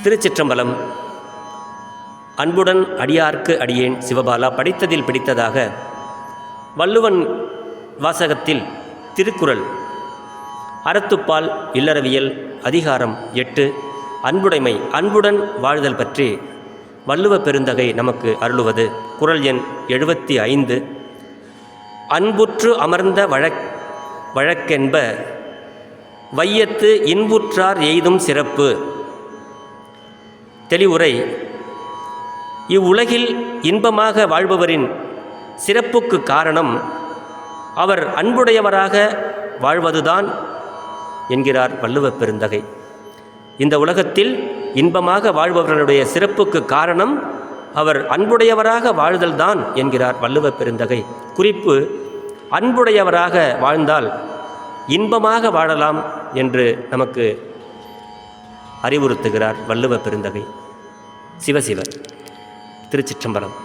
திருச்சிற்றம்பலம். அன்புடன் அடியார்க்கு அடியேன் சிவபாலா. படித்ததில் பிடித்ததாக வள்ளுவன் வாசகத்தில் திருக்குறள் அறத்துப்பால் இல்லறவியல் அதிகாரம் 8 அன்புடைமை அன்புடன் வாழ்தல் பற்றி வள்ளுவ பெருந்தகை நமக்கு அருளுவது. குறள் எண் 75. அன்புற்று அமர்ந்த வழக்கென்ப வையத்து இன்புற்றார் எய்தும் சிறப்பு. தெளிவுரை: இவ்வுலகில் இன்பமாக வாழ்பவரின் சிறப்புக்கு காரணம் அவர் அன்புடையவராக வாழ்வதுதான் என்கிறார் வள்ளுவ பெருந்தகை. இந்த உலகத்தில் இன்பமாக வாழ்பவர்களுடைய சிறப்புக்கு காரணம் அவர் அன்புடையவராக வாழ்தல்தான் என்கிறார் வள்ளுவ பெருந்தகை. குறிப்பு: அன்புடையவராக வாழ்ந்தால் இன்பமாக வாழலாம் என்று நமக்கு அறிவுறுத்துகிறார் வள்ளுவ பெருந்தகை. சிவசிவ. திருச்சிற்றம்பலம்.